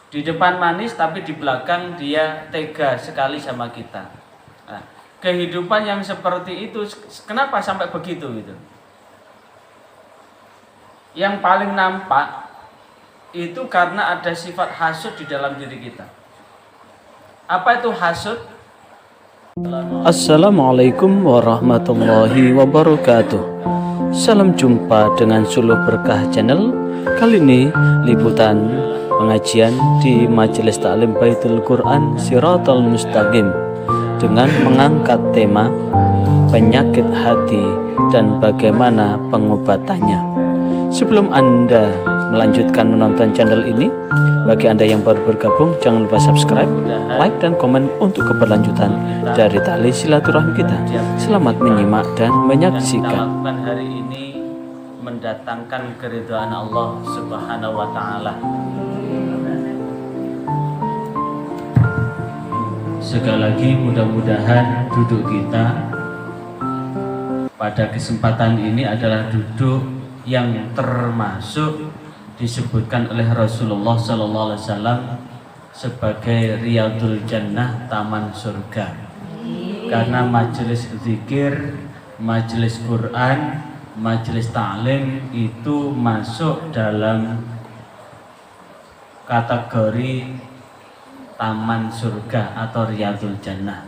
Di depan manis tapi di belakang dia tega sekali sama kita. Nah, kehidupan yang seperti itu kenapa sampai begitu gitu? Yang paling nampak itu karena ada sifat hasud di dalam diri kita. Apa itu hasud? Assalamualaikum warahmatullahi wabarakatuh. Salam jumpa dengan Suluh Berkah Channel. Kali ini liputan pengajian di Majelis Taklim Baitul Quran Shiratal Mustaqim dengan mengangkat tema penyakit hati dan bagaimana pengobatannya. Sebelum Anda melanjutkan menonton channel ini, bagi Anda yang baru bergabung, jangan lupa subscribe, like, dan komen untuk keberlanjutan dari tali silaturahmi kita. Selamat menyimak dan menyaksikan. Lakukan hari ini mendatangkan keridhaan Allah Subhanahu wa taala. Sekali lagi mudah-mudahan duduk kita pada kesempatan ini adalah duduk yang termasuk disebutkan oleh Rasulullah Sallallahu Alaihi Wasallam sebagai Riyadul Jannah, taman surga. Karena majelis zikir, majelis Quran, majelis ta'lim itu masuk dalam kategori taman surga atau Riyadul Jannah.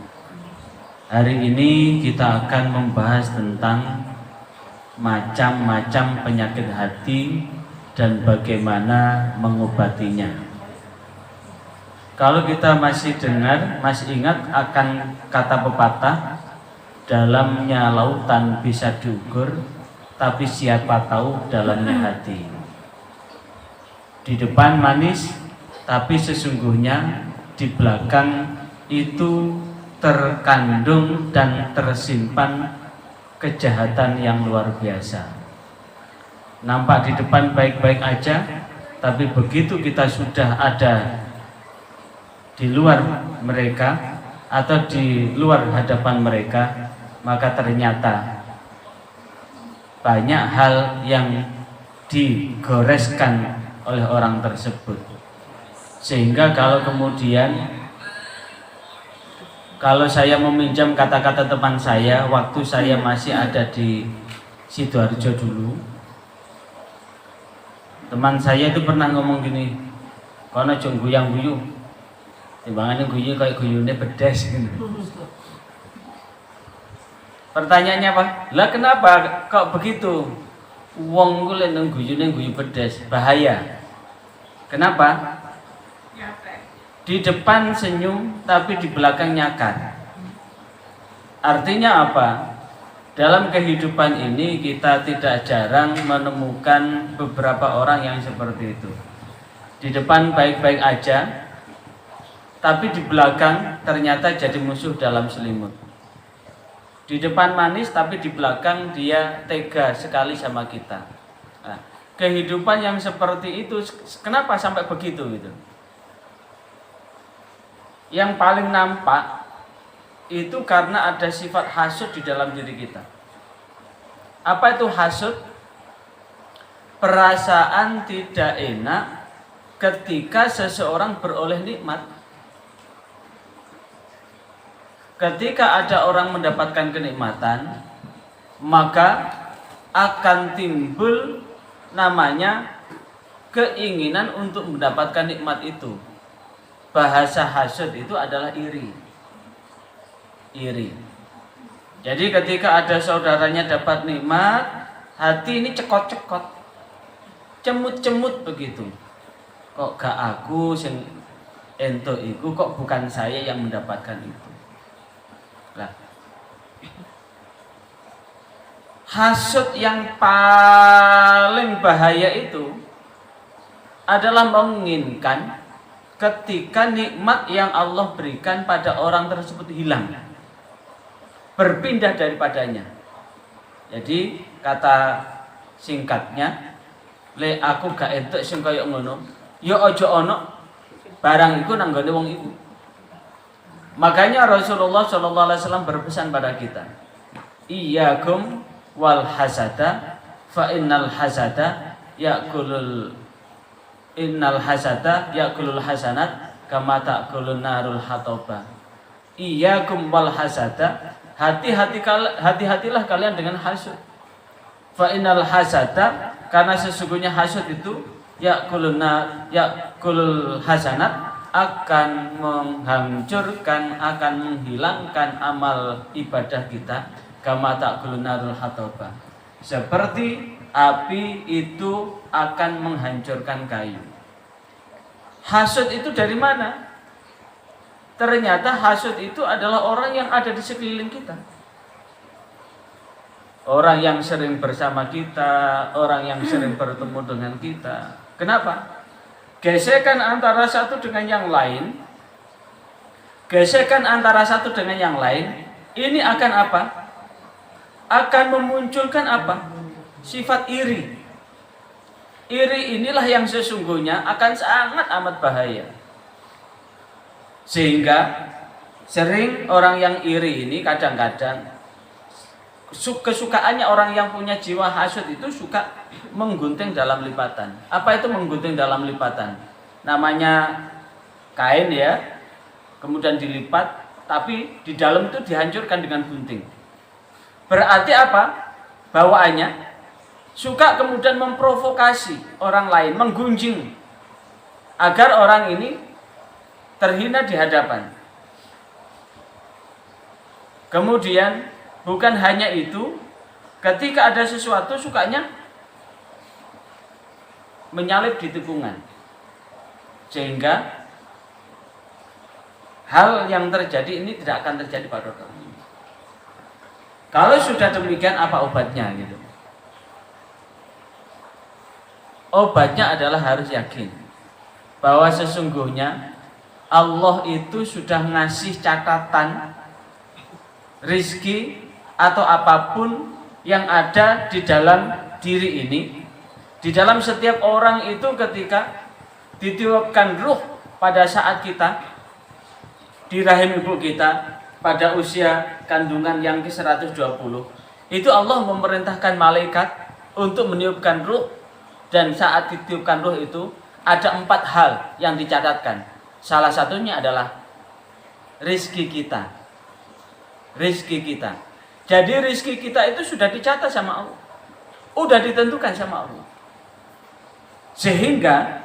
Hari ini kita akan membahas tentang macam-macam penyakit hati dan bagaimana mengobatinya. Kalau kita masih dengar, masih ingat akan kata pepatah, dalamnya lautan bisa diukur, tapi siapa tahu dalamnya hati. Di depan manis, tapi sesungguhnya di belakang itu terkandung dan tersimpan kejahatan yang luar biasa. Nampak di depan baik-baik aja, tapi begitu kita sudah ada di luar mereka atau di luar hadapan mereka, maka ternyata banyak hal yang digoreskan oleh orang tersebut. Sehingga kalau kemudian kalau saya meminjam kata-kata teman saya waktu saya masih ada di Sidoarjo dulu, teman saya itu pernah ngomong gini, kono jong guyang guyu, timbangannya guyu kayak guyune bedes. Pertanyaannya apa? Lah kenapa kok begitu? Wong ku lek nang guyune guyu bedes, bahaya. Kenapa? Di depan senyum tapi di belakang nyakar. Artinya apa? Dalam kehidupan ini kita tidak jarang menemukan beberapa orang yang seperti itu. Di depan baik-baik aja, tapi di belakang ternyata jadi musuh dalam selimut. Di depan manis tapi di belakang dia tega sekali sama kita. Nah, kehidupan yang seperti itu kenapa sampai begitu gitu? Yang paling nampak itu karena ada sifat hasud di dalam diri kita. Apa itu hasud? Perasaan tidak enak ketika seseorang beroleh nikmat. Ketika ada orang mendapatkan kenikmatan, maka akan timbul namanya keinginan untuk mendapatkan nikmat itu. Bahasa hasud itu adalah iri. Iri. Jadi ketika ada saudaranya dapat nikmat, hati ini cekot-cekot, cemut-cemut begitu. Kok gak aku sing ento iku, kok bukan saya yang mendapatkan itu. Nah, hasud yang paling bahaya itu adalah menginginkan ketika nikmat yang Allah berikan pada orang tersebut hilang, berpindah daripadanya. Jadi kata singkatnya, le aku gak entuk sing kaya ngono, ya aja ana barang iku nang gone wong iku. Makanya Rasulullah Shallallahu Alaihi Wasallam berpesan pada kita, iyyakum wal hasada fa innal hasada yakulul innal hasada yakulul hasanat kama ta'kulun narul hatoba. Iyyakum wal hasada, hati-hatilah kalian dengan hasud. Fa innal hasada, karena sesungguhnya hasud itu yakulul hasanat, akan menghancurkan, akan menghilangkan amal ibadah kita. Kama ta'kulun narul hatoba, seperti api itu akan menghancurkan kayu. Hasud itu dari mana? Ternyata hasud itu adalah orang yang ada di sekeliling kita. Orang yang sering bersama kita, orang yang sering bertemu dengan kita. Kenapa? Gesekan antara satu dengan yang lain, gesekan antara satu dengan yang lain, ini akan apa? Akan memunculkan apa? Sifat iri. Iri inilah yang sesungguhnya akan sangat amat bahaya. Sehingga sering orang yang iri ini kadang-kadang kesukaannya orang yang punya jiwa hasud itu suka menggunting dalam lipatan. Apa itu menggunting dalam lipatan? Namanya kain ya, kemudian dilipat, tapi di dalam itu dihancurkan dengan gunting. Berarti apa? Bawaannya suka kemudian memprovokasi orang lain, menggunjing agar orang ini terhina di hadapan. Kemudian bukan hanya itu, ketika ada sesuatu sukanya menyalip di tikungan, sehingga hal yang terjadi ini tidak akan terjadi pada orang. Kalau sudah demikian, apa obatnya gitu? Obatnya adalah harus yakin bahwa sesungguhnya Allah itu sudah ngasih catatan rizki atau apapun yang ada di dalam diri ini. Di dalam setiap orang itu ketika ditiupkan ruh pada saat kita di rahim ibu kita pada usia kandungan yang ke-120, itu Allah memerintahkan malaikat untuk meniupkan ruh. Dan saat ditiupkan ruh itu ada 4 hal yang dicatatkan. Salah satunya adalah rizki kita. Rizki kita. Jadi rizki kita itu sudah dicatat sama Allah, sudah ditentukan sama Allah. Sehingga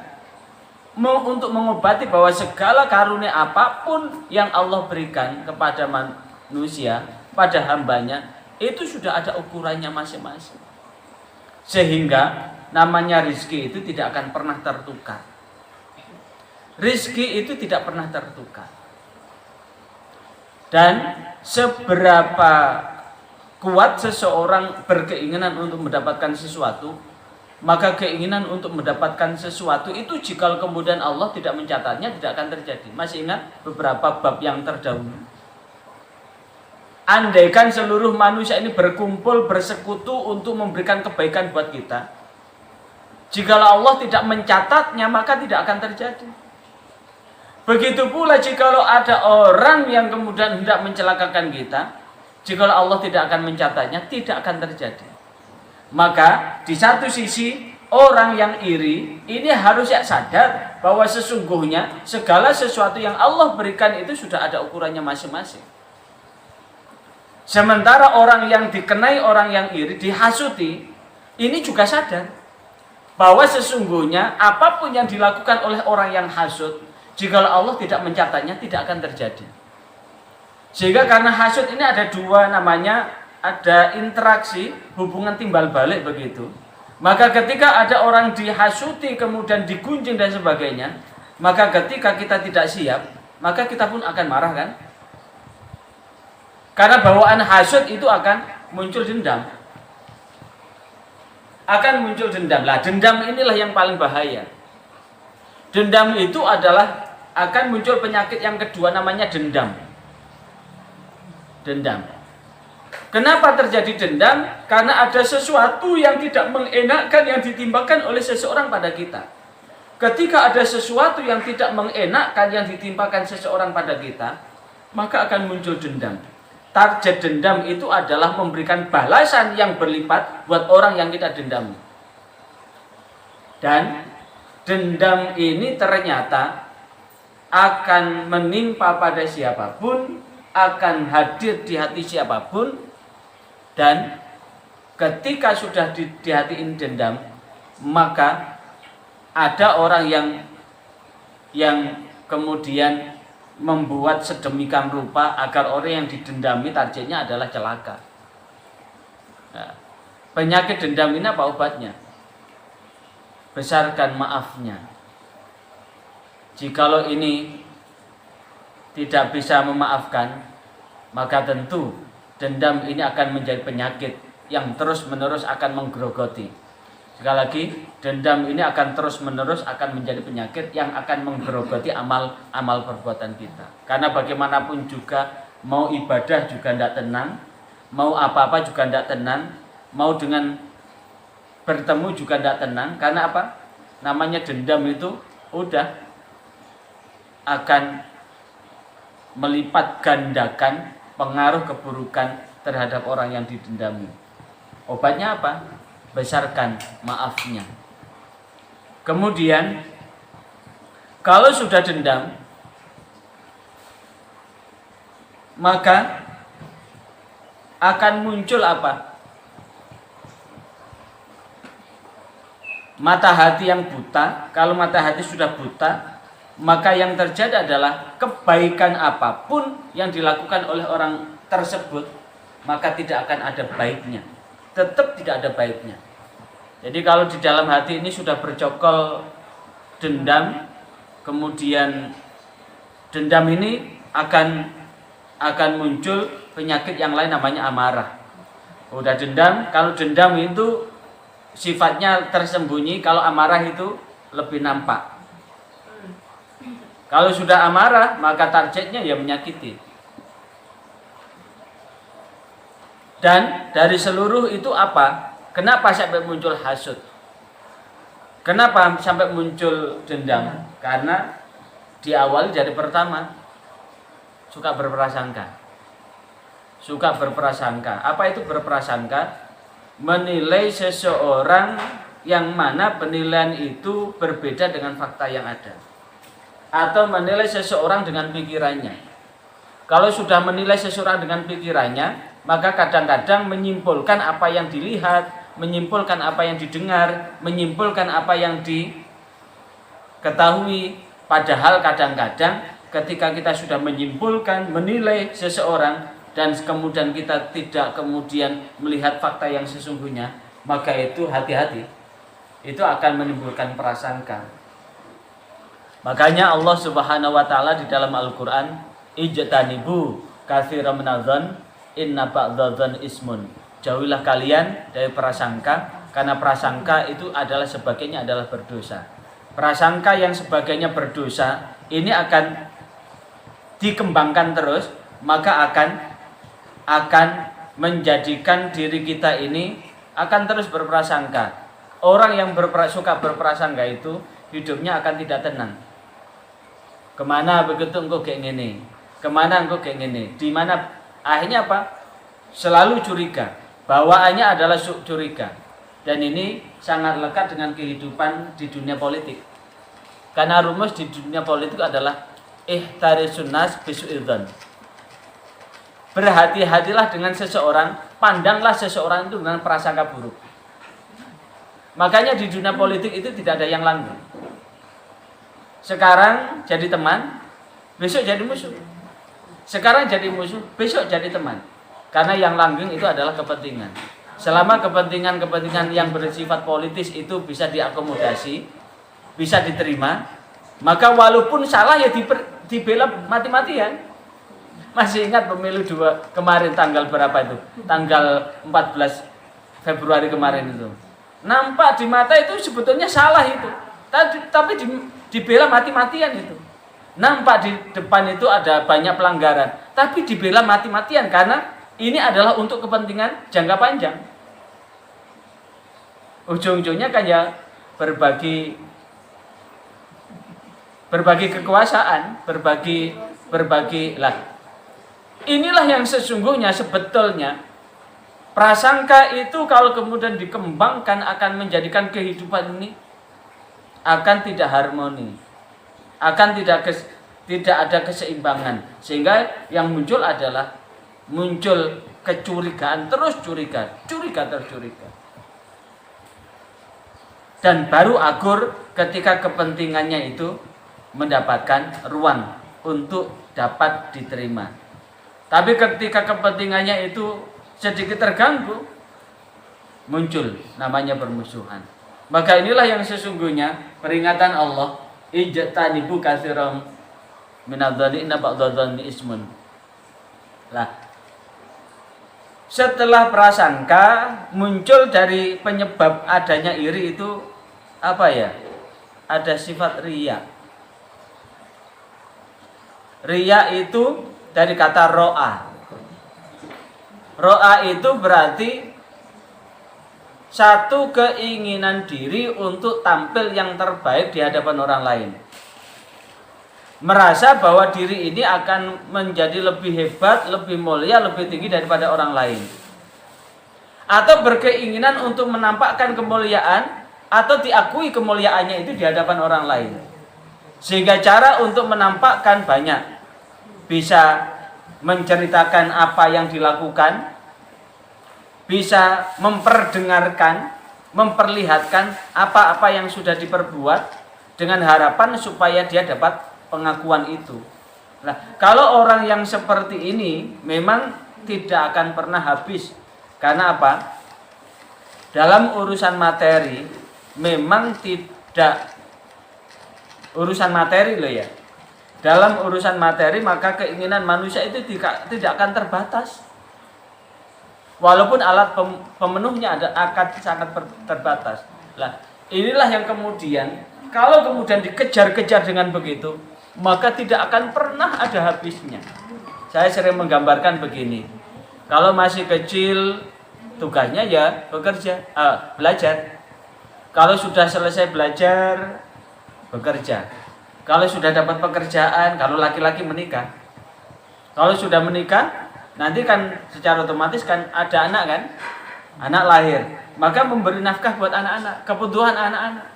untuk mengobati bahwa segala karunia apapun yang Allah berikan kepada manusia, pada hambanya, itu sudah ada ukurannya masing-masing. Sehingga namanya rizki itu tidak akan pernah tertukar. Rizki itu tidak pernah tertukar. Dan seberapa kuat seseorang berkeinginan untuk mendapatkan sesuatu, maka keinginan untuk mendapatkan sesuatu itu jika kemudian Allah tidak mencatatnya, tidak akan terjadi. Masih ingat beberapa bab yang terdahulu? Andaikan seluruh manusia ini berkumpul, bersekutu untuk memberikan kebaikan buat kita, jikalau Allah tidak mencatatnya, maka tidak akan terjadi. Begitu pula jikalau ada orang yang kemudian hendak mencelakakan kita, jikalau Allah tidak akan mencatatnya, tidak akan terjadi. Maka di satu sisi orang yang iri ini harus sadar bahwa sesungguhnya segala sesuatu yang Allah berikan itu sudah ada ukurannya masing-masing. Sementara orang yang dikenai orang yang iri, dihasuti, ini juga sadar bahwa sesungguhnya apapun yang dilakukan oleh orang yang hasud, jika Allah tidak mencatatnya, tidak akan terjadi. Sehingga karena hasud ini ada dua, namanya ada interaksi, hubungan timbal balik begitu. Maka ketika ada orang dihasuti, kemudian digunjing dan sebagainya, maka ketika kita tidak siap, maka kita pun akan marah kan? Karena bawaan hasud itu akan muncul dendam. Akan muncul dendam. Lah, dendam inilah yang paling bahaya. Dendam itu adalah akan muncul penyakit yang kedua, namanya dendam. Dendam. Kenapa terjadi dendam? Karena ada sesuatu yang tidak mengenakkan yang ditimpakan oleh seseorang pada kita. Ketika ada sesuatu yang tidak mengenakkan yang ditimpakan seseorang pada kita, maka akan muncul dendam. Target dendam itu adalah memberikan balasan yang berlipat buat orang yang kita dendam. Dan dendam ini ternyata akan menimpa pada siapapun, akan hadir di hati siapapun, dan ketika sudah di hati ini dendam, maka ada orang yang kemudian membuat sedemikian rupa agar orang yang didendami targetnya adalah celaka. Nah, penyakit dendam ini apa obatnya? Besarkan maafnya. Jikalau ini tidak bisa memaafkan, maka tentu dendam ini akan menjadi penyakit yang terus-menerus akan menggerogoti. Sekali lagi, dendam ini akan terus-menerus akan menjadi penyakit yang akan menggerogoti amal perbuatan kita. Karena bagaimanapun juga, mau ibadah juga tidak tenang, mau apa-apa juga tidak tenang, mau dengan bertemu juga tidak tenang. Karena apa? Namanya dendam itu udah akan melipat gandakan pengaruh keburukan terhadap orang yang didendami. Obatnya apa? Besarkan maafnya. Kemudian kalau sudah dendam, maka akan muncul apa? Mata hati yang buta. Kalau mata hati sudah buta, maka yang terjadi adalah kebaikan apapun yang dilakukan oleh orang tersebut, maka tidak akan ada baiknya. Tetap tidak ada baiknya. Jadi kalau di dalam hati ini sudah bercokol dendam, kemudian dendam ini akan muncul penyakit yang lain namanya amarah. Udah dendam, kalau dendam itu sifatnya tersembunyi, kalau amarah itu lebih nampak. Kalau sudah amarah, maka targetnya ya menyakiti. Dan dari seluruh itu apa? Kenapa sampai muncul hasud? Kenapa sampai muncul dendam? Karena diawali dari pertama suka berprasangka. Suka berprasangka. Apa itu berprasangka? Menilai seseorang yang mana penilaian itu berbeda dengan fakta yang ada. Atau menilai seseorang dengan pikirannya. Kalau sudah menilai seseorang dengan pikirannya, maka kadang-kadang menyimpulkan apa yang dilihat, menyimpulkan apa yang didengar, menyimpulkan apa yang diketahui. Padahal kadang-kadang ketika kita sudah menyimpulkan, menilai seseorang, dan kemudian kita tidak kemudian melihat fakta yang sesungguhnya, maka itu hati-hati. Itu akan menimbulkan prasangka. Makanya Allah Subhanahu wa taala di dalam Al-Qur'an, ijtanibu katsiran minadh-dhon inna ba'dadh-dhon ismun. Jauhilah kalian dari prasangka, karena prasangka itu adalah sebagainya adalah berdosa. Prasangka yang sebagainya berdosa ini akan dikembangkan terus, maka akan menjadikan diri kita ini akan terus berprasangka. Orang yang suka berprasangka itu hidupnya akan tidak tenang. Kemana begitu engkau kayak gini, kemana engkau kayak gini, di mana akhirnya apa? Selalu curiga. Bawaannya adalah curiga. Dan ini sangat lekat dengan kehidupan di dunia politik. Karena rumus di dunia politik adalah ihtarisun nas bisu'idzan. Berhati-hatilah dengan seseorang, pandanglah seseorang itu dengan prasangka buruk. Makanya di dunia politik itu tidak ada yang langgeng. Sekarang jadi teman, besok jadi musuh. Sekarang jadi musuh, besok jadi teman. Karena yang langgeng itu adalah kepentingan. Selama kepentingan-kepentingan yang bersifat politis itu bisa diakomodasi, bisa diterima, maka walaupun salah ya dibela mati-matian. Masih ingat pemilu kemarin tanggal berapa itu? Tanggal 14 Februari kemarin itu. Nampak di mata itu sebetulnya salah itu. Tapi dibela mati-matian itu. Nampak di depan itu ada banyak pelanggaran, tapi dibela mati-matian karena ini adalah untuk kepentingan jangka panjang. Ujung-ujungnya kan ya berbagi kekuasaan, berbagi lah. Inilah yang sesungguhnya sebetulnya prasangka itu kalau kemudian dikembangkan akan menjadikan kehidupan ini akan tidak harmoni, akan tidak ada keseimbangan, sehingga yang muncul adalah muncul kecurigaan, terus curiga tercuriga. Dan baru akur ketika kepentingannya itu mendapatkan ruang untuk dapat diterima. Tapi ketika kepentingannya itu sedikit terganggu, muncul namanya permusuhan. Maka inilah yang sesungguhnya peringatan Allah, ijtanibu katsiran minadh-dhanni inna ba'dadh-dhanni ismun. Lah, setelah prasangka muncul dari penyebab adanya iri itu apa ya? Ada sifat riya. Riya itu dari kata ro'a. Ro'a itu berarti satu keinginan diri untuk tampil yang terbaik di hadapan orang lain. Merasa bahwa diri ini akan menjadi lebih hebat, lebih mulia, lebih tinggi daripada orang lain. Atau berkeinginan untuk menampakkan kemuliaan atau diakui kemuliaannya itu di hadapan orang lain. Sehingga cara untuk menampakkan banyak. Bisa menceritakan apa yang dilakukan, bisa memperdengarkan, memperlihatkan apa-apa yang sudah diperbuat dengan harapan supaya dia dapat pengakuan itu. Nah, kalau orang yang seperti ini memang tidak akan pernah habis. Karena apa? Dalam urusan materi memang tidak urusan materi loh ya. Dalam urusan materi maka keinginan manusia itu tidak akan terbatas. Walaupun alat pemenuhnya akan sangat terbatas. Nah, inilah yang kemudian kalau kemudian dikejar-kejar dengan begitu, maka tidak akan pernah ada habisnya. Saya sering menggambarkan begini. Kalau masih kecil tugasnya ya bekerja, belajar. Kalau sudah selesai belajar, bekerja. Kalau sudah dapat pekerjaan, kalau laki-laki menikah. Kalau sudah menikah, nanti kan secara otomatis kan ada anak kan? Anak lahir. Maka memberi nafkah buat anak-anak, kebutuhan anak-anak.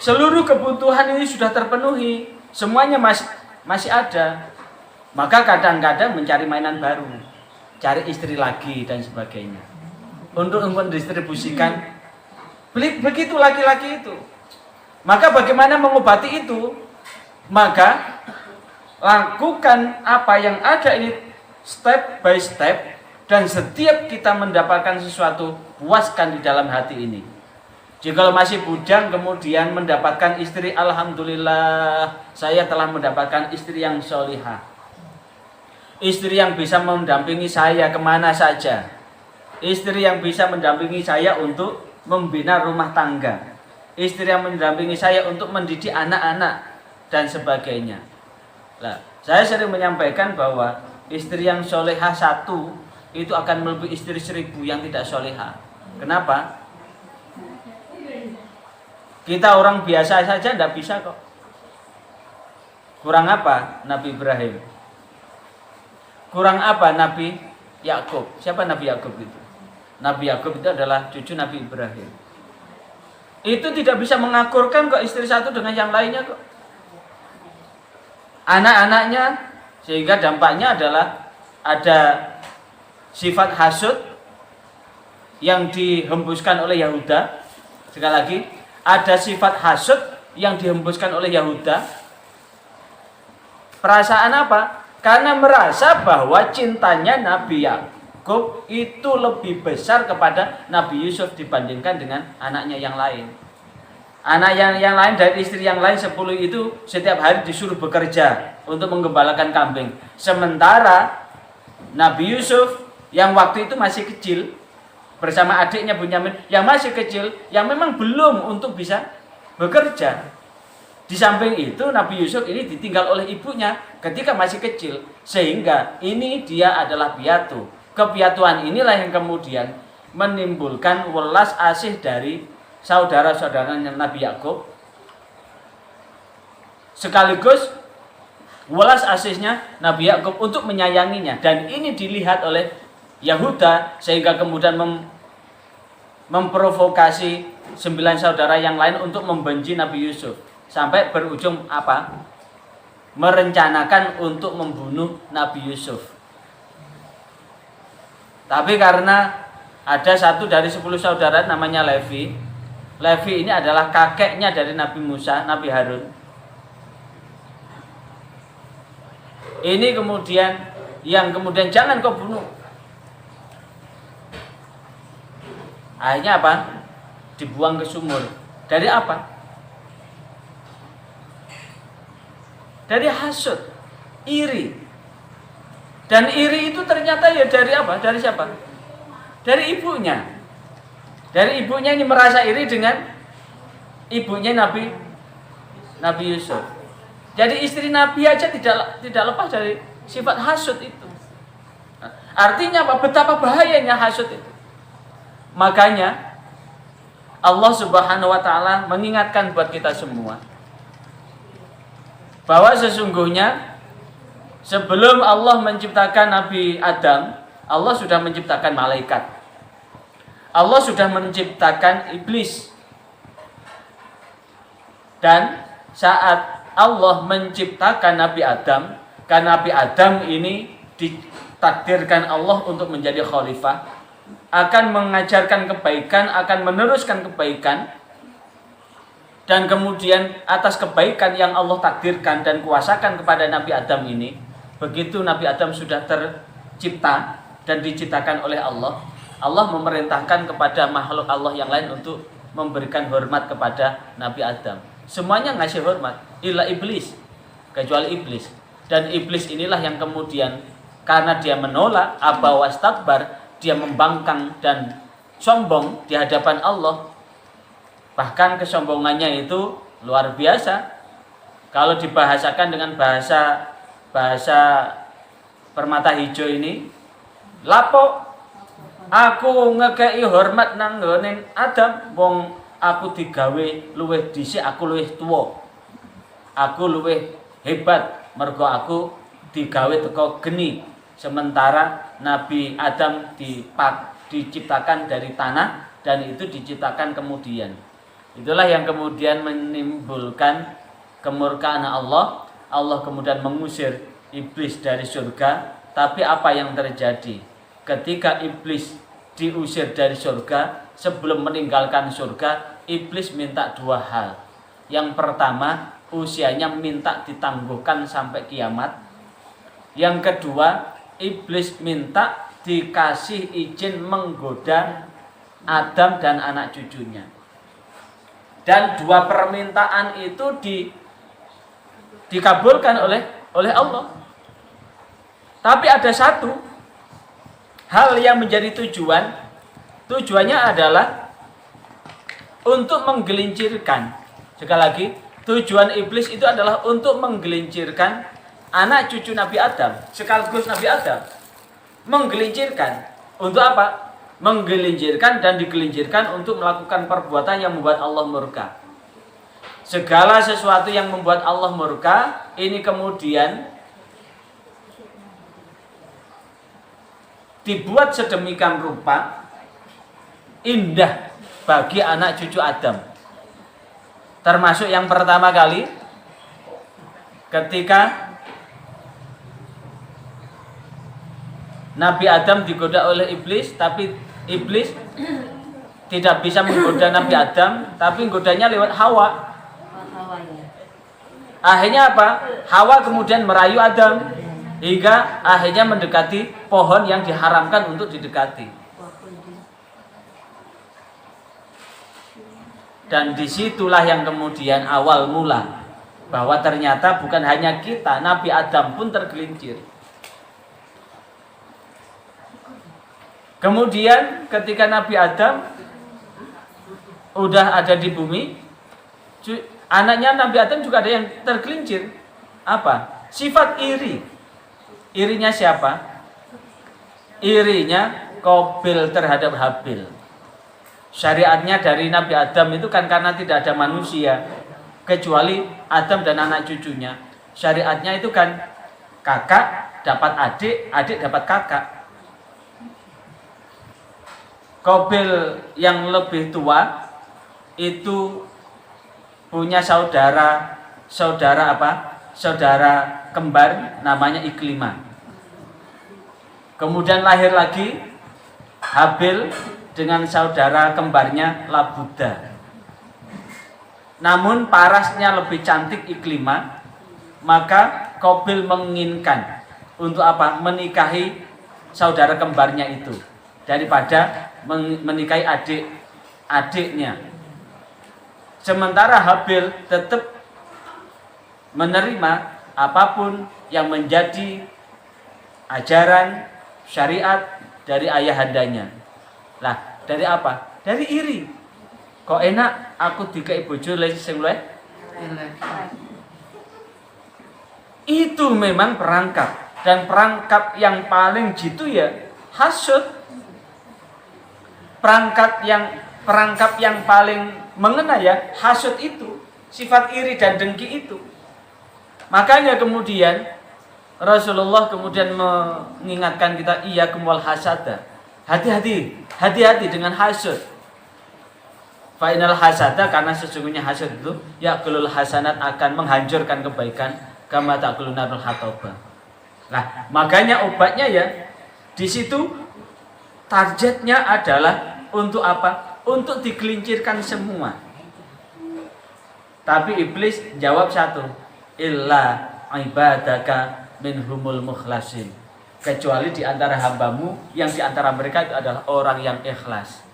Seluruh kebutuhan ini sudah terpenuhi, semuanya masih ada. Maka kadang-kadang mencari mainan baru, cari istri lagi dan sebagainya. Untuk mendistribusikan, begitu laki-laki itu. Maka bagaimana mengobati itu? Maka lakukan apa yang ada ini step by step, dan setiap kita mendapatkan sesuatu puaskan di dalam hati ini. Jika masih bujang kemudian mendapatkan istri, alhamdulillah saya telah mendapatkan istri yang solihah, istri yang bisa mendampingi saya kemana saja, istri yang bisa mendampingi saya untuk membina rumah tangga, istri yang mendampingi saya untuk mendidik anak-anak dan sebagainya. Nah, saya sering menyampaikan bahwa istri yang solehah satu itu akan melebihi istri 1000 yang tidak solehah. Kenapa? Kita orang biasa saja tidak bisa kok. Kurang apa Nabi Ibrahim? Kurang apa Nabi Yakub? Siapa Nabi Yakub itu? Nabi Yakub itu adalah cucu Nabi Ibrahim. Itu tidak bisa mengakurkan kok istri satu dengan yang lainnya kok. Anak-anaknya, sehingga dampaknya adalah ada sifat hasud yang dihembuskan oleh Yahuda. Sekali lagi, ada sifat hasud yang dihembuskan oleh Yahuda. Perasaan apa? Karena merasa bahwa cintanya Nabi Yakub itu lebih besar kepada Nabi Yusuf dibandingkan dengan anaknya yang lain. Anak yang lain dari istri yang lain 10 itu setiap hari disuruh bekerja untuk menggembalakan kambing. Sementara Nabi Yusuf yang waktu itu masih kecil bersama adiknya Bunyamin yang masih kecil, yang memang belum untuk bisa bekerja. Di samping itu Nabi Yusuf ini ditinggal oleh ibunya ketika masih kecil, sehingga ini dia adalah piatu. Kepiatuan inilah yang kemudian menimbulkan welas asih dari saudara-saudaranya Nabi Yakub, sekaligus welas asihnya Nabi Yakub untuk menyayanginya. Dan ini dilihat oleh Yahuda sehingga kemudian memprovokasi 9 saudara yang lain untuk membenci Nabi Yusuf. Sampai berujung apa? Merencanakan untuk membunuh Nabi Yusuf. Tapi karena ada satu dari 10 saudara namanya Levi. Levi ini adalah kakeknya dari Nabi Musa, Nabi Harun. Ini kemudian jangan kau bunuh. Akhirnya apa? Dibuang ke sumur. Dari apa? Dari hasud, iri. Dan iri itu ternyata ya dari apa? Dari siapa? Dari ibunya. Dari ibunya ini merasa iri dengan ibunya Nabi Yusuf. Jadi istri Nabi aja tidak lepas dari sifat hasud itu. Artinya apa? Betapa bahayanya hasud itu. Makanya Allah Subhanahu wa taala mengingatkan buat kita semua bahwa sesungguhnya sebelum Allah menciptakan Nabi Adam, Allah sudah menciptakan malaikat. Allah sudah menciptakan iblis. Dan saat Allah menciptakan Nabi Adam, karena Nabi Adam ini ditakdirkan Allah untuk menjadi khalifah, akan mengajarkan kebaikan, akan meneruskan kebaikan, dan kemudian atas kebaikan yang Allah takdirkan dan kuasakan kepada Nabi Adam ini, begitu Nabi Adam sudah tercipta dan diciptakan oleh Allah, Allah memerintahkan kepada makhluk Allah yang lain untuk memberikan hormat kepada Nabi Adam. Semuanya ngasih hormat, illa iblis, kecuali iblis. Dan iblis inilah yang kemudian karena dia menolak, aba wastakbar, dia membangkang dan sombong di hadapan Allah. Bahkan kesombongannya itu luar biasa. Kalau dibahasakan dengan bahasa permata hijau ini, lapo aku ngekei hormat nang ngene Adam, wong aku digawe luwih dhisik, aku luwih tuwa, aku luwih hebat, mergo aku digawe teko geni, sementara Nabi Adam diciptakan dari tanah dan itu diciptakan kemudian. Itulah yang kemudian menimbulkan kemurkaan Allah. Allah kemudian mengusir iblis dari surga. Tapi apa yang terjadi? Ketika iblis diusir dari surga, sebelum meninggalkan surga, iblis minta 2 hal. Yang pertama, usianya minta ditangguhkan sampai kiamat. Yang kedua, iblis minta dikasih izin menggoda Adam dan anak cucunya. Dan 2 permintaan itu dikabulkan oleh Allah. Tapi ada satu hal yang menjadi tujuannya adalah untuk menggelincirkan. Sekali lagi, tujuan iblis itu adalah untuk menggelincirkan anak cucu Nabi Adam, sekaligus Nabi Adam. Menggelincirkan untuk apa? Menggelincirkan dan digelincirkan untuk melakukan perbuatan yang membuat Allah murka. Segala sesuatu yang membuat Allah murka, ini kemudian dibuat sedemikian rupa indah bagi anak cucu Adam. Termasuk yang pertama kali ketika Nabi Adam digoda oleh iblis, tapi iblis tidak bisa menggoda Nabi Adam, tapi godanya lewat Hawa. Akhirnya apa? Hawa kemudian merayu Adam hingga akhirnya mendekati pohon yang diharamkan untuk didekati. Dan disitulah yang kemudian awal mula bahwa ternyata bukan hanya kita, Nabi Adam pun tergelincir. Kemudian ketika Nabi Adam udah ada di bumi, anaknya Nabi Adam juga ada yang tergelincir. Apa? Sifat iri. Irinya siapa? Irinya Qabil terhadap Habil. Syariatnya dari Nabi Adam itu kan karena tidak ada manusia kecuali Adam dan anak cucunya. Syariatnya itu kan kakak dapat adik, adik dapat kakak. Qabil yang lebih tua itu punya saudara kembar namanya Iklimah. Kemudian lahir lagi Habil dengan saudara kembarnya Labuda. Namun parasnya lebih cantik Iklimah, maka Qabil menginginkan untuk apa? Menikahi saudara kembarnya itu daripada menikahi adiknya. Sementara Habil tetap menerima apapun yang menjadi ajaran syariat dari ayahandanya. Lah, dari apa? Dari iri. Kok enak aku dikai bojo sing luwih elek. Itu memang perangkap, dan perangkap yang paling jitu ya hasud. Perangkap yang paling mengena ya hasud itu, sifat iri dan dengki itu. Makanya kemudian Rasulullah kemudian mengingatkan kita, iyyakum wal hasada. Hati-hati dengan hasud. Fa'inal hasada, karena sesungguhnya hasud itu ya'kulul hasanat, akan menghancurkan kebaikan, kama ta'kulun narul hataba. Nah, makanya obatnya ya di situ targetnya adalah untuk apa? Untuk digelincirkan semua. Tapi iblis jawab satu, illa ibadaka minhumul mukhlasin, kecuali di antara hambamu yang di antara mereka itu adalah orang yang ikhlas.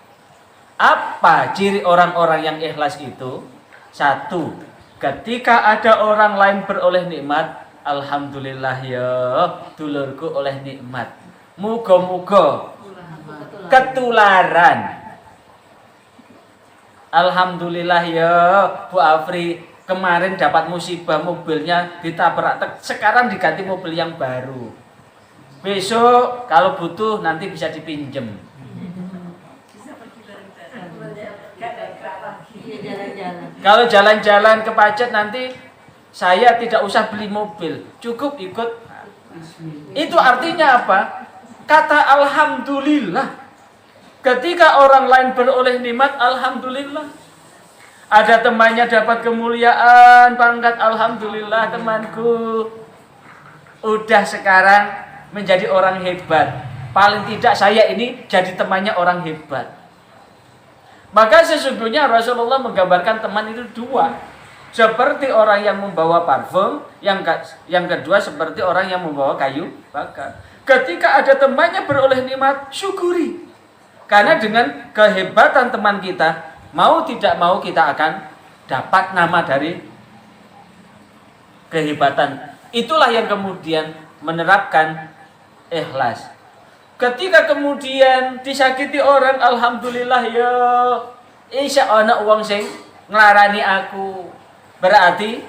Apa ciri orang-orang yang ikhlas itu? Satu, ketika ada orang lain beroleh nikmat, alhamdulillah ya dulurku oleh nikmat, muga-muga ketularan. Alhamdulillah ya Bu Afri, kemarin dapat musibah mobilnya ditabrak, sekarang diganti mobil yang baru. Besok kalau butuh nanti bisa dipinjem. Kalau jalan-jalan ke Pacet nanti saya tidak usah beli mobil, cukup ikut. Itu artinya apa? Kata alhamdulillah. Ketika orang lain beroleh nikmat, alhamdulillah. Ada temannya dapat kemuliaan, pangkat, alhamdulillah temanku. Udah sekarang menjadi orang hebat. Paling tidak saya ini jadi temannya orang hebat. Maka sesungguhnya Rasulullah menggambarkan teman itu dua. Seperti orang yang membawa parfum, yang kedua seperti orang yang membawa kayu bakar. Ketika ada temannya beroleh nikmat, syukuri. Karena dengan kehebatan teman kita, mau tidak mau kita akan dapat nama dari kehebatan. Itulah yang kemudian menerapkan ikhlas. Ketika kemudian disakiti orang, alhamdulillah ya, isya ana wong sing nglarani aku. Berarti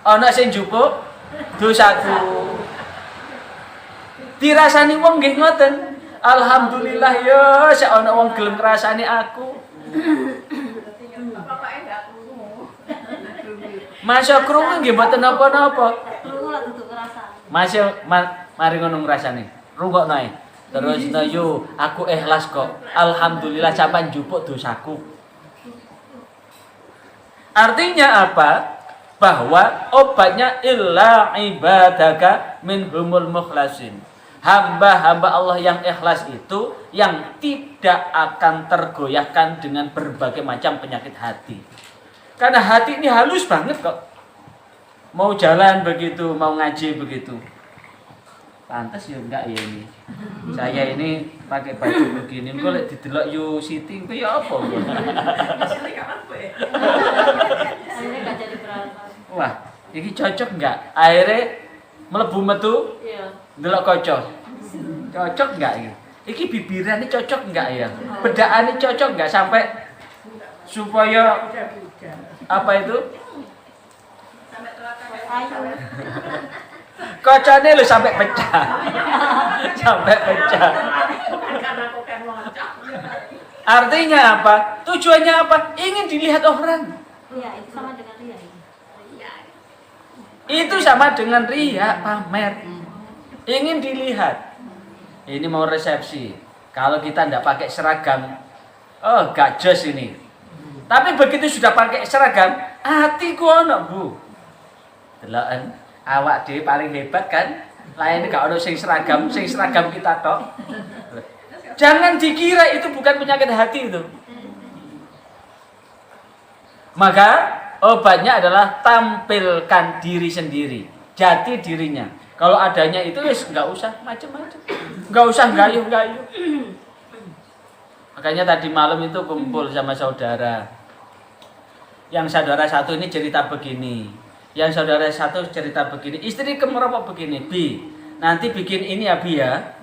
ana sing njupuk dosaku. Dirasani wong nggih ngoten. Alhamdulillah ya, sak ana wong gelem ngrasani aku. Masya krungu nggih mboten napa-napa. Krungu lak tutuk ngrasani. Masya mari ngono ngrasani. Rungokno ae. Terus yo aku ikhlas kok. Alhamdulillah sampean njupuk dosaku. Artinya apa? Bahwa obatnya illa ibadaka minhumul mukhlasin. Hamba-hamba Allah yang ikhlas itu yang tidak akan tergoyahkan dengan berbagai macam penyakit hati. Karena hati ini halus banget kok. Mau jalan begitu, mau ngaji begitu. Pantes ya enggak ya ini. Saya ini pakai baju begini, kok lek didelok yo Siti ku ya apa? Wah, ini cocok enggak? Akhirnya mlebu metu? Iya. Delok kaca. Cocok enggak ini? Iki bibiran ini cocok enggak ya? Bedaan ini cocok enggak sampai supaya apa itu? Sampai kacane lho sampai pecah. Sampai pecah. Artinya apa? Tujuannya apa? Ingin dilihat orang. Iya, itu sama dengan ria. Itu sama dengan ria, pamer. Ingin dilihat. Ini mau resepsi. Kalau kita ndak pakai seragam, oh gak jos ini. Tapi begitu sudah pakai seragam, hatiku ono, Bu. Deloken awak dhewe paling hebat kan? Lain gak ono sing seragam kita tok. Jangan dikira itu bukan penyakit hati itu. Maka obatnya adalah tampilkan diri sendiri, jati dirinya. Kalau adanya itu wis nggak usah macam-macam, nggak usah gayuh-gayuh. Makanya tadi malam itu kumpul sama saudara. Yang saudara satu ini cerita begini, yang saudara satu cerita begini, istri kemerokok begini, Bi, nanti bikin ini ya Bi ya,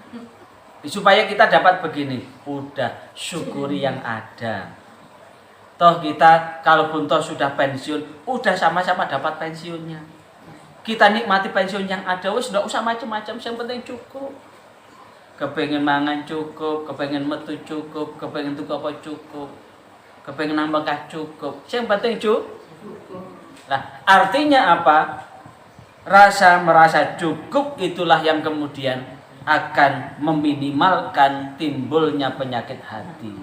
supaya kita dapat begini. Udah, syukuri yang ada. Toh kita kalaupun toh sudah pensiun, udah sama-sama dapat pensiunnya. Kita nikmati pensiun yang ada, wis nggak usah macam-macam, yang penting cukup. Kepengen mangan cukup, kepengen metu cukup, kepengen tuku apa cukup, kepengen nambah cukup, yang penting cukup. Nah, artinya apa? Merasa cukup itulah yang kemudian akan meminimalkan timbulnya penyakit hati.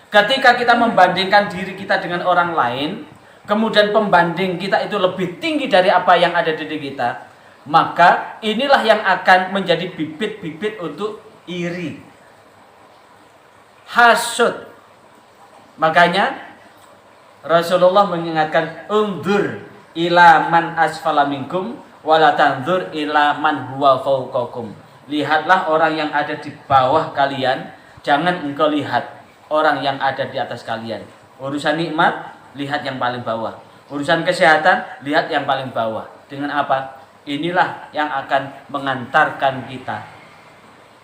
Ketika kita membandingkan diri kita dengan orang lain, kemudian pembanding kita itu lebih tinggi dari apa yang ada di diri kita, maka inilah yang akan menjadi bibit-bibit untuk iri, hasud. Makanya Rasulullah mengingatkan, undur ila man asfala minkum wala tanzur ila man huwa fawqakum. Lihatlah orang yang ada di bawah kalian, jangan engkau lihat orang yang ada di atas kalian. Urusan nikmat, lihat yang paling bawah. Urusan kesehatan, lihat yang paling bawah. Dengan apa? Inilah yang akan mengantarkan kita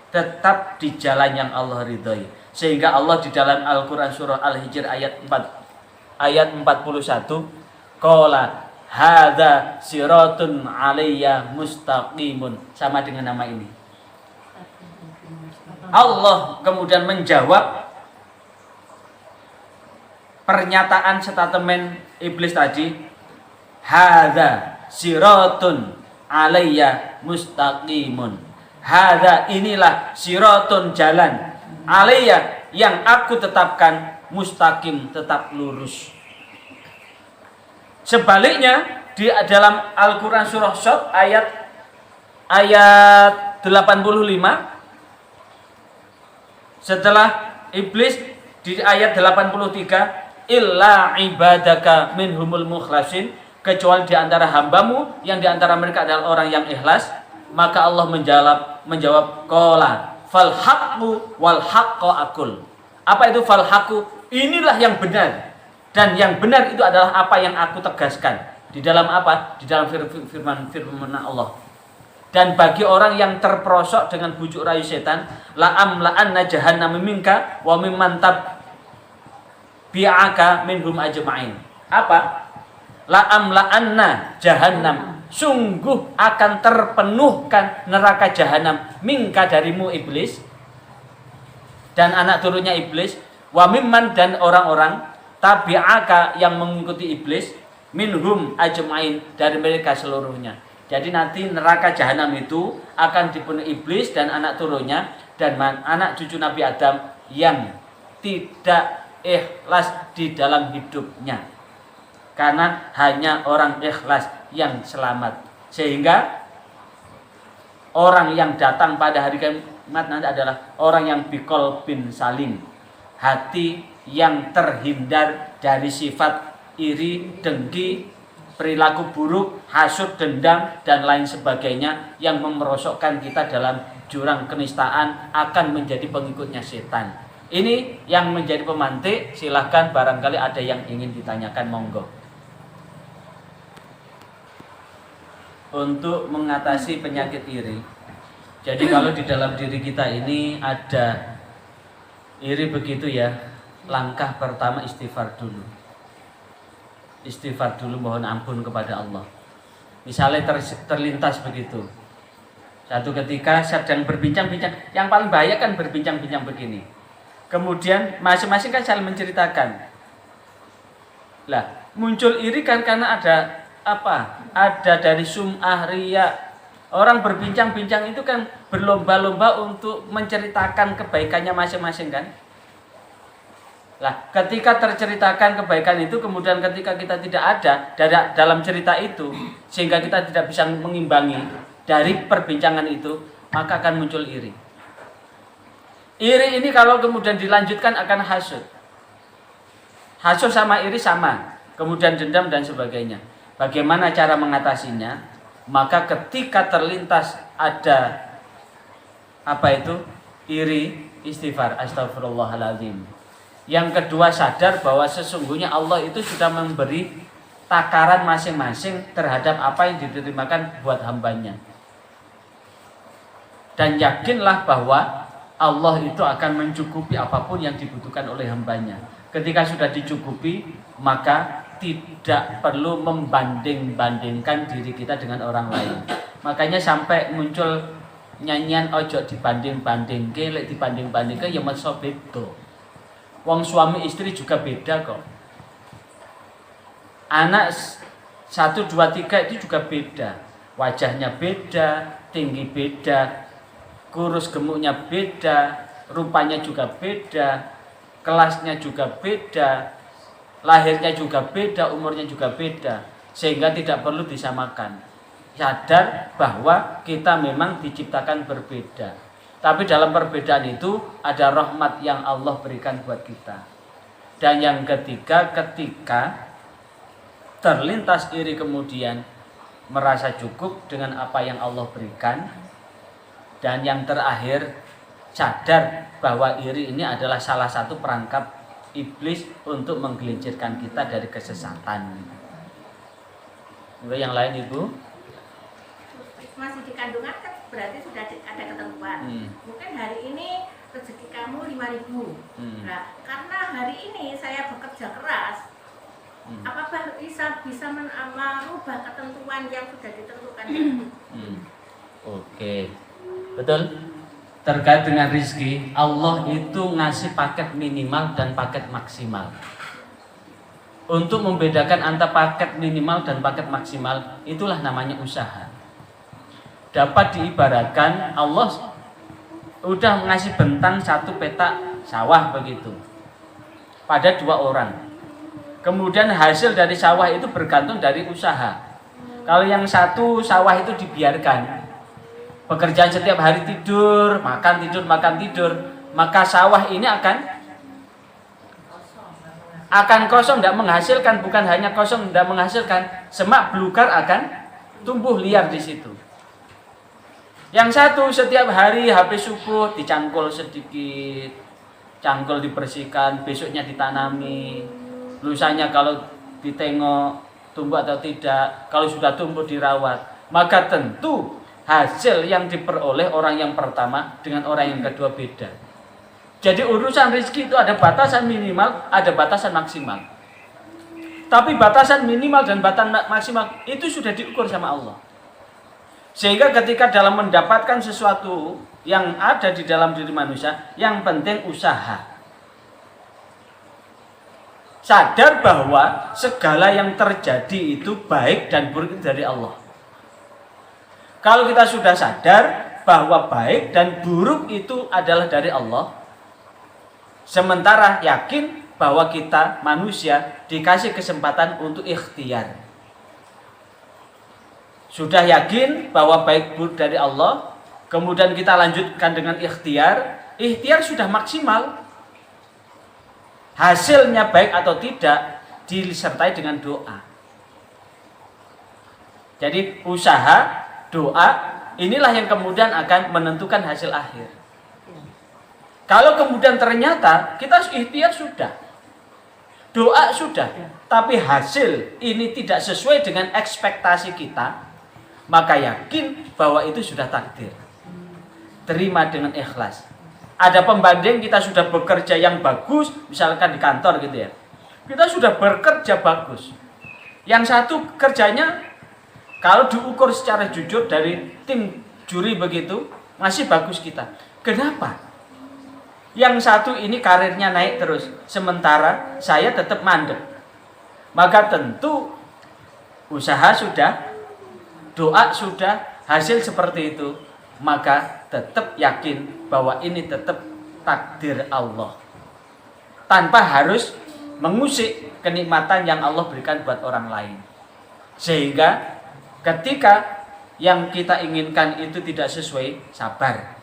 tetap di jalan yang Allah ridhoi. Sehingga Allah di dalam Al-Quran surah Al-Hijr ayat 41, qala hadza siratun alayya mustaqimun. Sama dengan nama ini. Allah kemudian menjawab pernyataan statement iblis tadi, hadza siratun alayya mustaqimun. Hadza, inilah siratun, jalan, alayya, yang aku tetapkan, mustaqim, tetap lurus. Sebaliknya di dalam Al-Qur'an surah Shad ayat 85, setelah iblis di ayat 83, illa ibadaka minhumul mukhlasin, kecuali di antara hambamu yang di antara mereka adalah orang yang ikhlas. Maka Allah menjawab qala fal haqqu wal haqqa aqul. Apa itu fal haqqu? Inilah yang benar, dan yang benar itu adalah apa yang aku tegaskan. Di dalam apa? Di dalam firman Allah. Dan bagi orang yang terperosok dengan bujuk rayu setan, la'amla'anna jahannam minka wa mimman bi'aka minhum ajma'in. Apa? La'amla'anna jahannam, sungguh akan terpenuhkan neraka jahanam, minka, darimu iblis dan anak turunnya iblis, wa mimman, dan orang-orang tabi'aka yang mengikuti iblis, minhum ajma'in, dari mereka seluruhnya. Jadi nanti neraka jahanam itu akan dipenuhi iblis dan anak turunnya dan anak cucu Nabi Adam yang tidak ikhlas di dalam hidupnya, karena hanya orang ikhlas yang selamat. Sehingga orang yang datang pada hari kiamat nanti adalah orang yang bikol bin salim, hati yang terhindar dari sifat iri, dengki, perilaku buruk, hasud, dendam, dan lain sebagainya yang memerosokkan kita dalam jurang kenistaan, akan menjadi pengikutnya setan. Ini yang menjadi pemantik. Silahkan barangkali ada yang ingin ditanyakan, monggo. Untuk mengatasi penyakit iri, jadi kalau di dalam diri kita ini ada iri begitu ya, langkah pertama istighfar dulu. Istighfar dulu, mohon ampun kepada Allah. Misalnya terlintas begitu, satu ketika sedang berbincang-bincang, yang paling bahaya kan berbincang-bincang begini. Kemudian masing-masing kan saling menceritakan. Lah, muncul iri kan karena ada apa? Ada dari sum'ah, riya. Orang berbincang-bincang itu kan berlomba-lomba untuk menceritakan kebaikannya masing-masing kan. Lah, ketika terceritakan kebaikan itu, kemudian ketika kita tidak ada dalam cerita itu, sehingga kita tidak bisa mengimbangi dari perbincangan itu, maka akan muncul iri. Iri ini kalau kemudian dilanjutkan akan hasud. Hasud sama iri sama, kemudian dendam dan sebagainya. Bagaimana cara mengatasinya? Maka ketika terlintas ada iri, istighfar, astagfirullahaladzim. Yang kedua, sadar bahwa sesungguhnya Allah itu sudah memberi takaran masing-masing terhadap apa yang diterimakan buat hambanya. Dan yakinlah bahwa Allah itu akan mencukupi apapun yang dibutuhkan oleh hambanya. Ketika sudah dicukupi, maka tidak perlu membanding-bandingkan diri kita dengan orang lain. Makanya sampai muncul nyanyian ojo dibanding-bandingke, lek dibanding-bandingke ya mesti beda. Wong suami istri juga beda kok. Anak 1, 2, 3 itu juga beda. Wajahnya beda, tinggi beda, kurus gemuknya beda, rupanya juga beda, kelasnya juga beda, lahirnya juga beda, umurnya juga beda. Sehingga tidak perlu disamakan. Sadar bahwa kita memang diciptakan berbeda. Tapi dalam perbedaan itu ada rahmat yang Allah berikan buat kita. Dan yang ketiga, ketika terlintas iri kemudian merasa cukup dengan apa yang Allah berikan. Dan yang terakhir, sadar bahwa iri ini adalah salah satu perangkap iblis untuk menggelincirkan kita dari kesesatan. Yang lain Ibu? Masih di kandungan kan berarti sudah ada ketentuan. Mungkin hari ini rezeki kamu 5.000. Nah, karena hari ini saya bekerja keras, apakah bisa merubah ketentuan yang sudah ditentukan? Oke, betul. Terkait dengan rizki, Allah itu ngasih paket minimal dan paket maksimal. Untuk membedakan antara paket minimal dan paket maksimal, itulah namanya usaha. Dapat diibaratkan Allah udah ngasih bentang 1 petak sawah begitu pada 2 orang. Kemudian hasil dari sawah itu bergantung dari usaha. Kalau yang satu sawah itu dibiarkan, pekerjaan setiap hari tidur, makan tidur, maka sawah ini akan kosong, tidak menghasilkan. Bukan hanya kosong, tidak menghasilkan, semak belukar akan tumbuh liar di situ. Yang satu setiap hari habis subuh dicangkul sedikit, cangkul dibersihkan, besoknya ditanami, lusanya kalau ditengok tumbuh atau tidak, kalau sudah tumbuh dirawat, maka tentu hasil yang diperoleh orang yang pertama dengan orang yang kedua beda. Jadi urusan rezeki itu ada batasan minimal, ada batasan maksimal. Tapi batasan minimal dan batasan maksimal itu sudah diukur sama Allah. Sehingga ketika dalam mendapatkan sesuatu yang ada di dalam diri manusia, yang penting usaha. Sadar bahwa segala yang terjadi itu baik dan buruk dari Allah. Kalau kita sudah sadar bahwa baik dan buruk itu adalah dari Allah, sementara yakin bahwa kita manusia dikasih kesempatan untuk ikhtiar. Sudah yakin bahwa baik buruk dari Allah, kemudian kita lanjutkan dengan ikhtiar. Ikhtiar sudah maksimal. Hasilnya baik atau tidak disertai dengan doa. Jadi usaha, doa, inilah yang kemudian akan menentukan hasil akhir. Kalau kemudian ternyata kita ikhtiar sudah, doa sudah, tapi hasil ini tidak sesuai dengan ekspektasi kita, maka yakin bahwa itu sudah takdir. Terima dengan ikhlas. Ada pembanding, kita sudah bekerja yang bagus, misalkan di kantor gitu ya. Kita sudah bekerja bagus. Yang satu kerjanya kalau diukur secara jujur dari tim juri begitu, masih bagus kita. Kenapa? Yang satu ini karirnya naik terus, sementara saya tetap mandek. Maka tentu usaha sudah, doa sudah, hasil seperti itu, maka tetap yakin bahwa ini tetap takdir Allah. tanpa harus mengusik kenikmatan yang Allah berikan buat orang lain. Sehingga ketika yang kita inginkan itu tidak sesuai, sabar.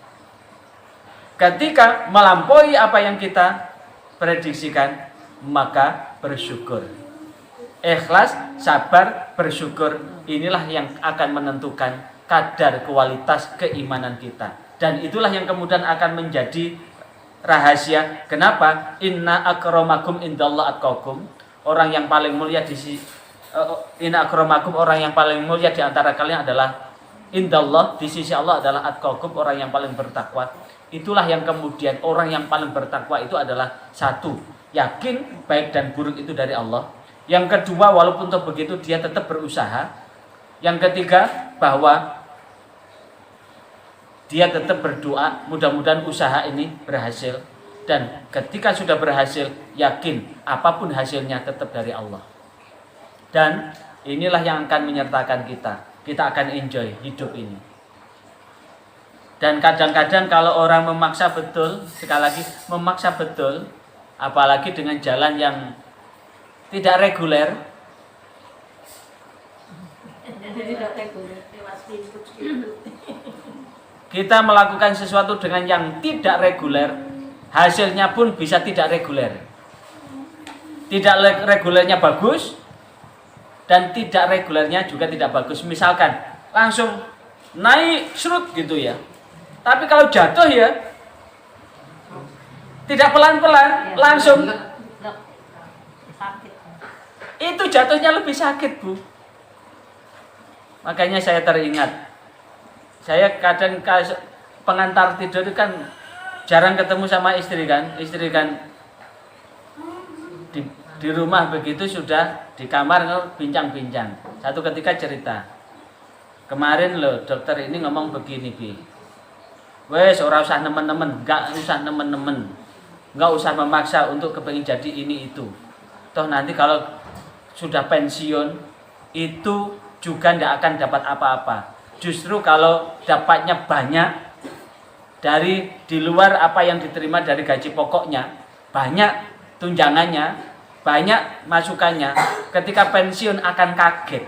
Ketika melampaui apa yang kita prediksikan, maka bersyukur. Ikhlas, sabar, bersyukur, inilah yang akan menentukan kadar kualitas keimanan kita. Dan itulah yang kemudian akan menjadi rahasia. Kenapa? Inna akramakum indallah atqakum. Orang yang paling mulia di sisi inna akramakum, orang yang paling mulia di antara kalian adalah indallah, di sisi Allah adalah atqakum, orang yang paling bertakwa. Itulah yang kemudian orang yang paling bertakwa itu adalah satu, yakin baik dan buruk itu dari Allah. Yang kedua, walaupun toh begitu dia tetap berusaha. Yang ketiga, bahwa dia tetap berdoa, mudah-mudahan usaha ini berhasil. Dan ketika sudah berhasil, yakin apapun hasilnya tetap dari Allah. Dan inilah yang akan menyertakan kita. Kita akan enjoy hidup ini. Dan kadang-kadang kalau orang memaksa betul, sekali lagi memaksa betul, apalagi dengan jalan yang tidak reguler, kita melakukan sesuatu dengan yang tidak reguler, hasilnya pun bisa tidak reguler. Tidak regulernya bagus, dan tidak regulernya juga tidak bagus. Misalkan langsung naik serut gitu ya, tapi kalau jatuh ya tidak pelan-pelan, langsung itu jatuhnya lebih sakit, Bu. Makanya saya teringat, saya kadang pengantar tidur itu kan jarang ketemu sama istri kan di rumah begitu, sudah di kamar bincang-bincang. Satu ketika cerita, kemarin loh dokter ini ngomong begini, Bi, wes ora usah nemen-nemen, enggak usah nemen-nemen, enggak usah memaksa untuk kepengin jadi ini itu. Toh nanti kalau sudah pensiun itu juga tidak akan dapat apa-apa. Justru kalau dapatnya banyak dari di luar apa yang diterima dari gaji pokoknya, banyak tunjangannya, banyak masukannya, ketika pensiun akan kaget.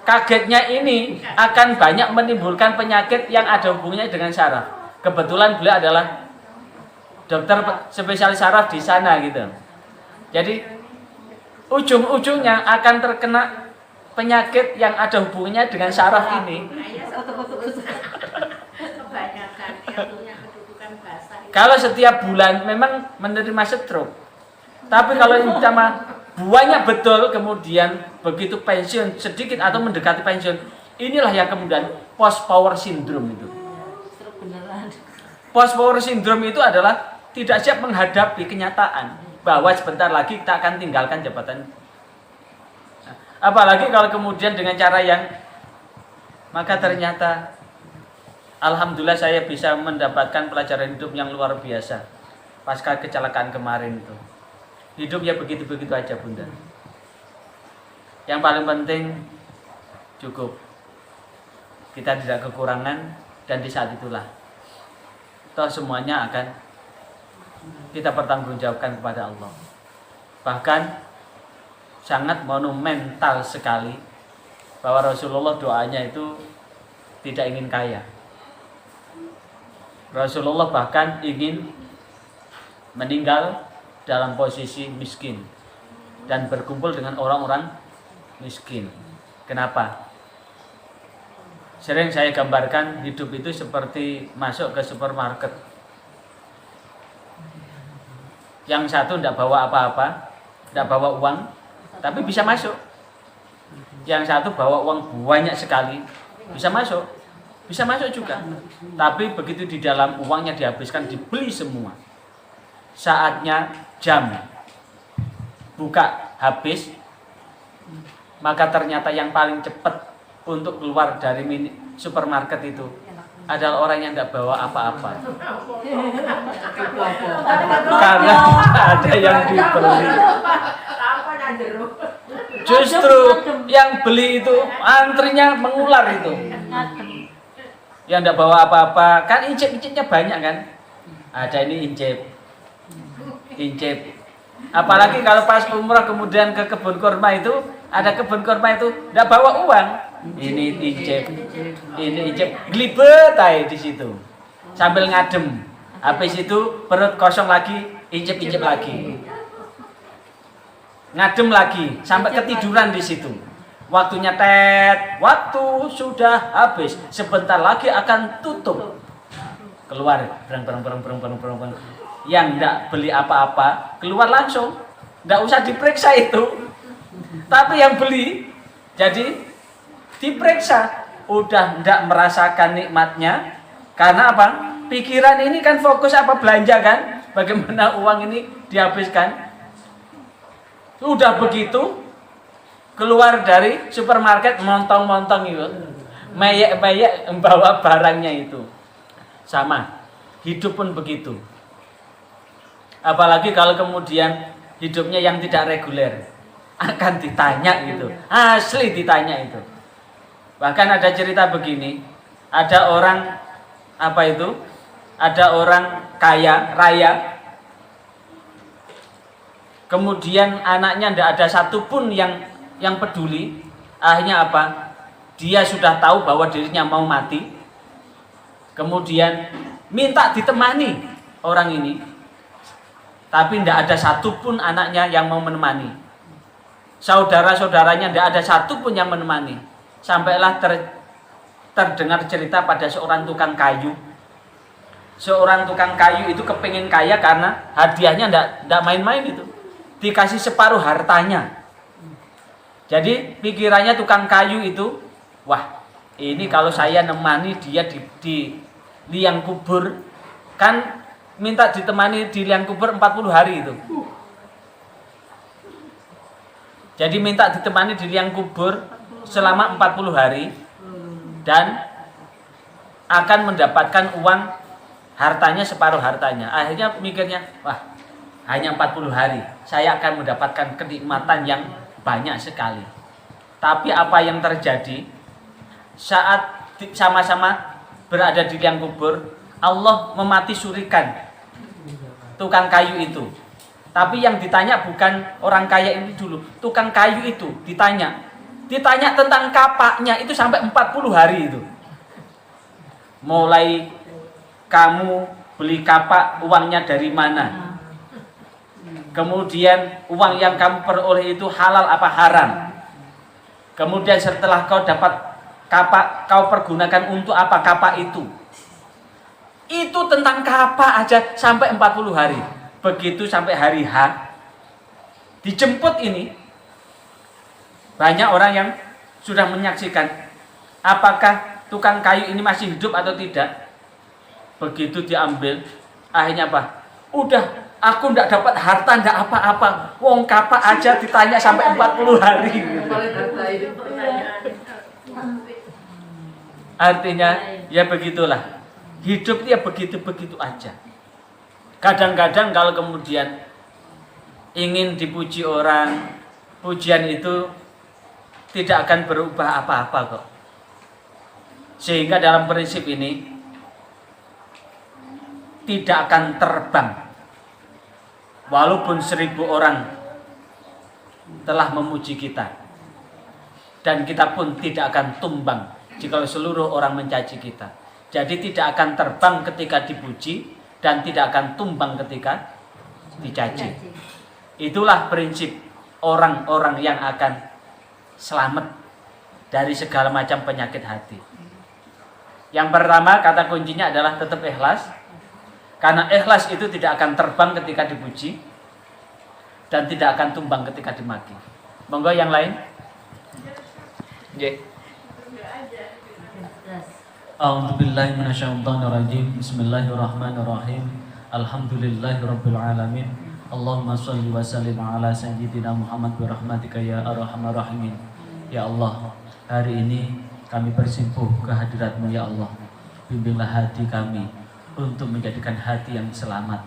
Kagetnya ini akan banyak menimbulkan penyakit yang ada hubungannya dengan saraf. Kebetulan beliau adalah dokter spesialis saraf di sana gitu. Jadi ujung-ujungnya akan terkena penyakit yang ada hubungannya dengan saraf ini. Kalau setiap bulan memang menerima stroke, tapi kalau yang sama banyak betul, kemudian begitu pensiun sedikit atau mendekati pensiun, inilah yang kemudian post power syndrome itu. Post power syndrome itu adalah tidak siap menghadapi kenyataan bahwa sebentar lagi kita akan tinggalkan jabatan. Apalagi kalau kemudian dengan cara yang, maka ternyata alhamdulillah saya bisa mendapatkan pelajaran hidup yang luar biasa pasca kecelakaan kemarin itu. Hidup ya begitu-begitu aja, Bunda. Yang paling penting cukup. Kita tidak kekurangan, dan di saat itulah toh semuanya akan kita pertanggungjawabkan kepada Allah. Bahkan sangat monumental sekali bahwa Rasulullah doanya itu tidak ingin kaya. Rasulullah bahkan ingin meninggal dalam posisi miskin dan berkumpul dengan orang-orang miskin. Kenapa? Sering saya gambarkan hidup itu seperti masuk ke supermarket. Yang satu tidak bawa apa-apa, tidak bawa uang, tapi bisa masuk. Yang satu bawa uang banyak sekali, bisa masuk juga. Tapi begitu di dalam uangnya dihabiskan, dibeli semua. Saatnya jam buka habis, maka ternyata yang paling cepat untuk keluar dari supermarket itu adalah orang yang tidak bawa apa-apa. Karena ada yang dibeli. Justru yang beli itu antrinya mengular itu. Yang tidak bawa apa-apa, kan incip-incipnya banyak kan. Ada ini incip incip. Apalagi kalau pas umrah kemudian ke kebun kurma itu, ada kebun kurma itu nggak bawa uang, ini incip, ini incip, glibet aja di situ, sambil ngadem. Habis itu perut kosong lagi, incip-incip lagi, ngadem lagi, sampai ketiduran di situ. Waktunya waktu sudah habis, sebentar lagi akan tutup. Keluar, berang. Yang enggak beli apa-apa, keluar langsung, enggak usah diperiksa itu. Tapi yang beli, jadi diperiksa, udah enggak merasakan nikmatnya. Karena apa? Pikiran ini kan fokus apa belanja kan? Bagaimana uang ini dihabiskan? Udah begitu, keluar dari supermarket montong-montong itu, meyek-meyek membawa barangnya itu. Sama, hidup pun begitu. Apalagi kalau kemudian hidupnya yang tidak reguler, akan ditanya gitu, asli ditanya itu. Bahkan ada cerita begini, ada orang ada orang kaya raya, kemudian anaknya tidak ada satupun yang peduli. Akhirnya apa? Dia sudah tahu bahwa dirinya mau mati, kemudian minta ditemani orang ini. Tapi tidak ada satupun anaknya yang mau menemani. Saudara-saudaranya tidak ada satupun yang menemani. Sampailah terdengar cerita pada seorang tukang kayu. Seorang tukang kayu itu kepingin kaya karena hadiahnya tidak main-main itu. Dikasih separuh hartanya. Jadi pikirannya tukang kayu itu, wah ini kalau saya nemani dia di liang kubur, kan minta ditemani di liang kubur 40 hari itu. Jadi minta ditemani di liang kubur selama 40 hari dan akan mendapatkan uang hartanya separuh hartanya. Akhirnya mikirnya, wah hanya 40 hari saya akan mendapatkan kenikmatan yang banyak sekali. Tapi apa yang terjadi saat sama-sama berada di liang kubur, Allah memati surikan tukang kayu itu. Tapi yang ditanya bukan orang kaya ini dulu, tukang kayu itu ditanya tentang kapaknya itu sampai 40 hari itu. Mulai kamu beli kapak, uangnya dari mana? Kemudian uang yang kamu peroleh itu halal apa haram? Kemudian setelah kau dapat kapak, kau pergunakan untuk apa kapak itu? Itu tentang kapak aja sampai 40 hari. Begitu sampai hari H, dijemput ini, banyak orang yang sudah menyaksikan apakah tukang kayu ini masih hidup atau tidak. Begitu diambil, akhirnya apa? Udah, aku ndak dapat harta, ndak apa-apa. Wong kapak aja ditanya sampai 40 hari. Artinya, ya begitulah. Hidup dia begitu-begitu aja. Kadang-kadang kalau kemudian ingin dipuji orang, pujian itu tidak akan berubah apa-apa kok. Sehingga dalam prinsip ini tidak akan terbang. Walaupun 1000 orang telah memuji kita, dan kita pun tidak akan tumbang jika seluruh orang mencaci kita. Jadi tidak akan terbang ketika dipuji dan tidak akan tumbang ketika dicaci. Itulah prinsip orang-orang yang akan selamat dari segala macam penyakit hati. Yang pertama, kata kuncinya adalah tetap ikhlas. Karena ikhlas itu tidak akan terbang ketika dipuji dan tidak akan tumbang ketika dimaki. Monggo yang lain. A'udzubillahi minasyaitonirrajim. Bismillahirrahmanirrahim. Alhamdulillahirabbil alamin. Allahumma shalli wa sallim ala sayyidina Muhammad bi rahmatika ya arhamar rahimin. Ya Allah, hari ini kami bersimpuh ke hadirat-Mu ya Allah. Bimbinglah hati kami untuk menjadikan hati yang selamat,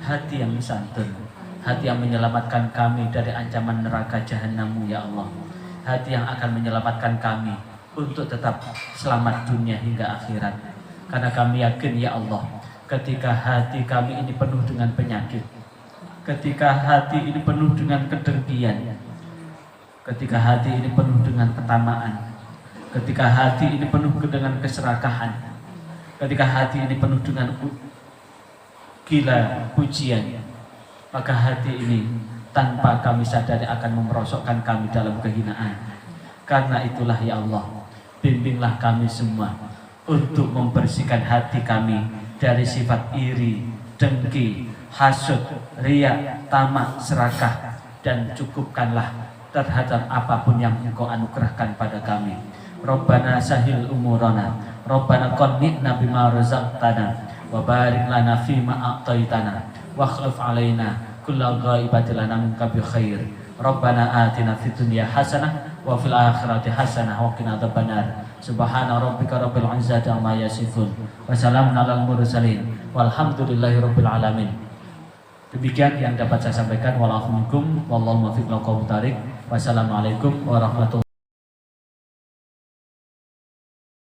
hati yang santun, hati yang menyelamatkan kami dari ancaman neraka jahanam-Mu ya Allah. Hati yang akan menyelamatkan kami untuk tetap selamat dunia hingga akhirat. Karena kami yakin ya Allah, ketika hati kami ini penuh dengan penyakit, ketika hati ini penuh dengan kedengkian, ketika hati ini penuh dengan ketamaan, ketika hati ini penuh dengan keserakahan, ketika hati ini penuh dengan gila pujian, maka hati ini tanpa kami sadari akan memerosokkan kami dalam kehinaan. Karena itulah ya Allah, bimbinglah kami semua untuk membersihkan hati kami dari sifat iri, dengki, hasud, riya, tamak, serakah, dan cukupkanlah terhadap apapun yang Engkau anugerahkan pada kami. Rabbana sahil umurana, Rabbana qanni'na bima razaqtana, wa barik lana fima a'taitana, wa akhlif alaina kulla ghaibatin lana minka bi khair. Rabbana atina fid dunya hasanah wa fil akhirati hasanah wa qina adzabannar. Subhana rabbika rabbil izzati amma yasifun wa salamun alal mursalin walhamdulillahi rabbil alamin. Demikian yang dapat saya sampaikan. Wallahu minkum wallahu muwaffiq ila aqwamit thoriq. Wassalamualaikum warahmatullahi